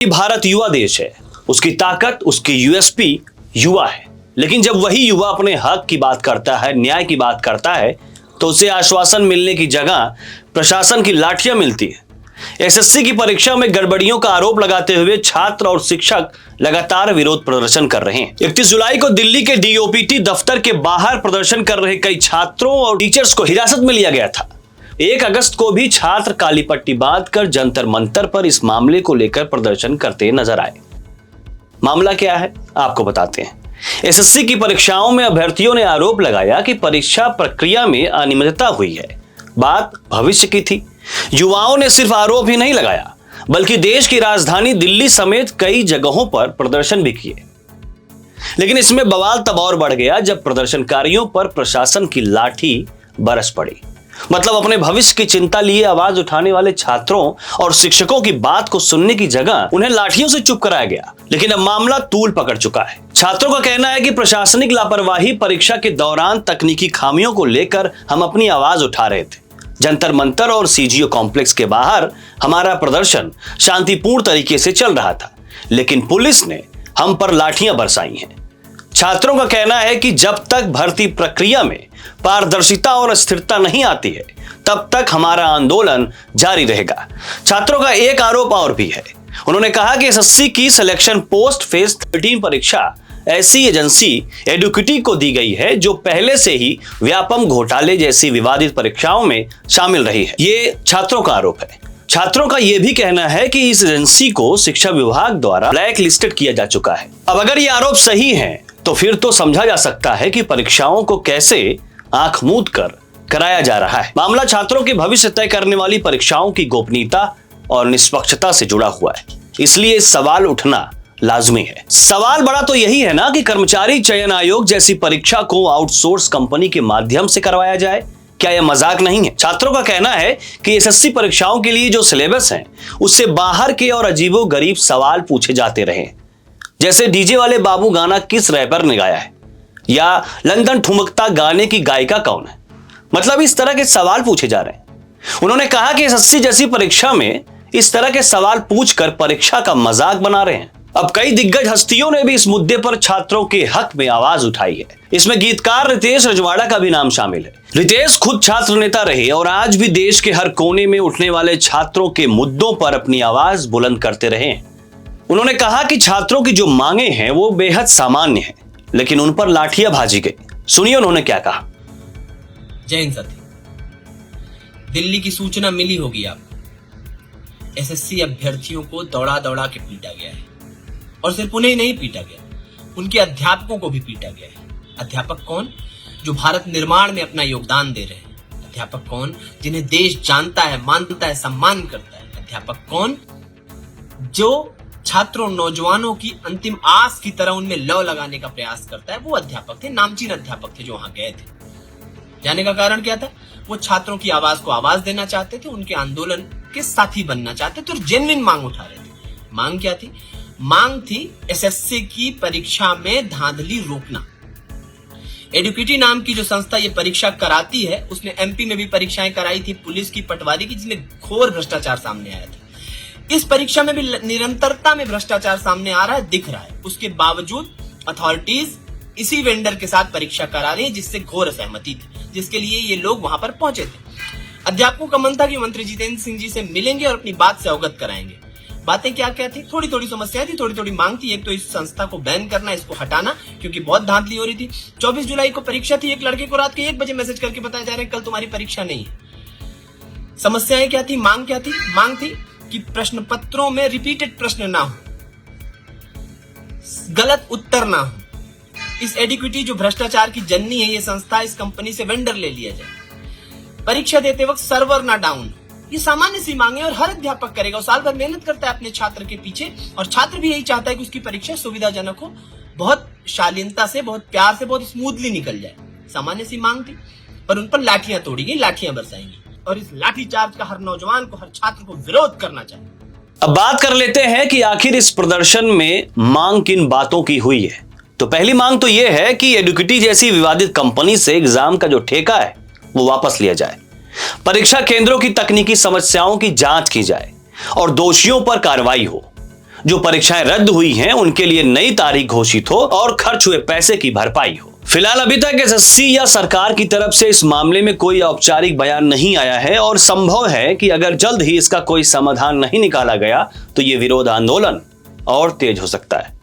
भारत युवा देश है, उसकी ताकत, उसकी यूएसपी युवा है। लेकिन जब वही युवा अपने हक की बात करता है, न्याय की बात करता है, तो उसे आश्वासन मिलने की जगह प्रशासन की लाठियां मिलती है। एसएससी की परीक्षा में गड़बड़ियों का आरोप लगाते हुए छात्र और शिक्षक लगातार विरोध प्रदर्शन कर रहे हैं। 31 जुलाई को दिल्ली के डीओपीटी दफ्तर के बाहर प्रदर्शन कर रहे कई छात्रों और टीचर्स को हिरासत में लिया गया था। 1 अगस्त को भी छात्र काली पट्टी बांधकर जंतर मंतर पर इस मामले को लेकर प्रदर्शन करते नजर आए। मामला क्या है, आपको बताते हैं। एसएससी की परीक्षाओं में अभ्यर्थियों ने आरोप लगाया कि परीक्षा प्रक्रिया में अनियमितता हुई है। बात भविष्य की थी। युवाओं ने सिर्फ आरोप ही नहीं लगाया, बल्कि देश की राजधानी दिल्ली समेत कई जगहों पर प्रदर्शन भी किए। लेकिन इसमें बवाल तब और बढ़ गया जब प्रदर्शनकारियों पर प्रशासन की लाठी बरस पड़ी। मतलब अपने भविष्य की चिंता लिए आवाज उठाने वाले छात्रों और शिक्षकों की बात को सुनने की जगह उन्हें लाठियों से चुप कराया गया। लेकिन अब मामला तूल पकड़ चुका है। छात्रों का कहना है कि प्रशासनिक लापरवाही, परीक्षा के दौरान तकनीकी खामियों को लेकर हम अपनी आवाज उठा रहे थे। जंतर मंतर और सीजीओ कॉम्प्लेक्स के बाहर हमारा प्रदर्शन शांतिपूर्ण तरीके से चल रहा था, लेकिन पुलिस ने हम पर लाठियां बरसाई हैं। छात्रों का कहना है कि जब तक भर्ती प्रक्रिया में पारदर्शिता और स्थिरता नहीं आती है, तब तक हमारा आंदोलन जारी रहेगा। छात्रों का एक आरोप और भी है। उन्होंने कहा कि एसएससी की सिलेक्शन पोस्ट फेज 13 परीक्षा ऐसी एजेंसी एडुकेटी को दी गई है जो पहले से ही व्यापम घोटाले जैसी विवादित परीक्षाओं में शामिल रही है। ये छात्रों का आरोप है। छात्रों का यह भी कहना है कि इस एजेंसी को शिक्षा विभाग द्वारा ब्लैक लिस्टेड किया जा चुका है। अब अगर ये आरोप सही है तो फिर तो समझा जा सकता है कि परीक्षाओं को कैसे आंख मूंद कर कराया जा रहा है। मामला छात्रों के भविष्य तय करने वाली परीक्षाओं की गोपनीयता और निष्पक्षता से जुड़ा हुआ है, इसलिए सवाल उठना लाजमी है। सवाल बड़ा तो यही है ना कि कर्मचारी चयन आयोग जैसी परीक्षा को आउटसोर्स कंपनी के माध्यम से करवाया जाए। क्या यह मजाक नहीं है? छात्रों का कहना है कि एसएससी परीक्षाओं के लिए जो सिलेबस है उससे बाहर के और अजीबोगरीब सवाल पूछे जाते रहे, जैसे डीजे वाले बाबू गाना किस रैपर ने गाया है या लंदन ठुमकता गाने की गायिका कौन है। मतलब इस तरह के सवाल पूछे जा रहे हैं। उन्होंने कहा कि एसएससी जैसी परीक्षा में इस तरह के सवाल पूछकर परीक्षा का मजाक बना रहे हैं। अब कई दिग्गज हस्तियों ने भी इस मुद्दे पर छात्रों के हक में आवाज उठाई है। इसमें गीतकार रितेश रजवाड़ा का भी नाम शामिल है। रितेश खुद छात्र नेता रहे और आज भी देश के हर कोने में उठने वाले छात्रों के मुद्दों पर अपनी आवाज बुलंद करते रहे। उन्होंने कहा कि छात्रों की जो मांगे हैं वो बेहद सामान्य है, लेकिन उन पर लाठियां भाजी गई। सुनिए उन्होंने क्या कहा। जय हिंद साथी, दिल्ली की सूचना मिली होगी आपको। एसएससी अभ्यर्थियों को दौड़ा दौड़ा के पीटा गया है और सिर्फ उन्हें ही नहीं पीटा गया, उनके अध्यापकों को भी पीटा गया है। अध्यापक कौन? जो भारत निर्माण में अपना योगदान दे रहे हैं। अध्यापक कौन? जिन्हें देश जानता है, मानता है, सम्मान करता है। अध्यापक कौन? जो छात्रों, नौजवानों की अंतिम आस की तरह उनमें लौ लगाने का प्रयास करता है। वो अध्यापक थे, नामचीन अध्यापक थे जो वहां गए थे। जाने का कारण क्या था? वो छात्रों की आवाज को आवाज देना चाहते थे, उनके आंदोलन के साथी बनना चाहते थे और जेन्युइन मांग उठा रहे थे। मांग क्या थी? मांग थी एसएससी की परीक्षा में धांधली रोकना। एडुकेटी नाम की जो संस्था ये परीक्षा कराती है, उसने एमपी में भी परीक्षाएं कराई थी पुलिस की, पटवारी की, जिसमें घोर भ्रष्टाचार सामने आया था। इस परीक्षा में भी निरंतरता में भ्रष्टाचार सामने आ रहा है, दिख रहा है। उसके बावजूद अथॉरिटीज इसी वेंडर के साथ परीक्षा करा रही है, जिससे घोर असहमति थी, जिसके लिए ये लोग वहां पर पहुंचे थे। अध्यापकों का मन था कि मंत्री जितेंद्र सिंह जी से मिलेंगे और अपनी बात से अवगत कराएंगे। बातें क्या क्या थी? थोड़ी थोड़ी समस्याएं थी, थोड़ी थोड़ी मांग थी। एक तो इस संस्था को बैन करना, इसको हटाना, क्योंकि बहुत धांधली हो रही थी। 24 जुलाई को परीक्षा थी। एक लड़के को रात के 1 बजे मैसेज करके बताया जा रहा है कल तुम्हारी परीक्षा नहीं है। समस्याएं क्या थी? मांग क्या थी? मांग थी कि प्रश्न पत्रों में रिपीटेड प्रश्न ना हो, गलत उत्तर ना हो। इस एडिक्विटी जो भ्रष्टाचार की जननी है ये संस्था, इस कंपनी से वेंडर ले लिया जाए। परीक्षा देते वक्त सर्वर ना डाउन। ये सामान्य सी मांगे और हर अध्यापक करेगा। वो साल भर मेहनत करता है अपने छात्र के पीछे और छात्र भी यही चाहता है कि उसकी परीक्षा सुविधाजनक हो, बहुत शालीनता से, बहुत प्यार से, बहुत स्मूथली निकल जाए। सामान्य सी मांग थी, पर उन पर लाठियां तोड़ी गई, लाठियां बरसाई गई। और इस लाठी चार्ज का हर नौजवान को, हर छात्र को विरोध करना चाहिए। अब बात कर लेते हैं कि आखिर इस प्रदर्शन में मांग किन बातों की हुई है। तो पहली मांग तो यह है कि एडुकेटी जैसी विवादित कंपनी से एग्जाम का जो ठेका है वो वापस लिया जाए, परीक्षा केंद्रों की तकनीकी समस्याओं की जांच की जाए और दोषियों पर कार्रवाई हो। जो परीक्षाएं रद्द हुई हैं उनके लिए नई तारीख घोषित हो और खर्च हुए पैसे की भरपाई हो। फिलहाल अभी तक एसएससी या सरकार की तरफ से इस मामले में कोई औपचारिक बयान नहीं आया है और संभव है कि अगर जल्द ही इसका कोई समाधान नहीं निकाला गया तो ये विरोध आंदोलन और तेज हो सकता है।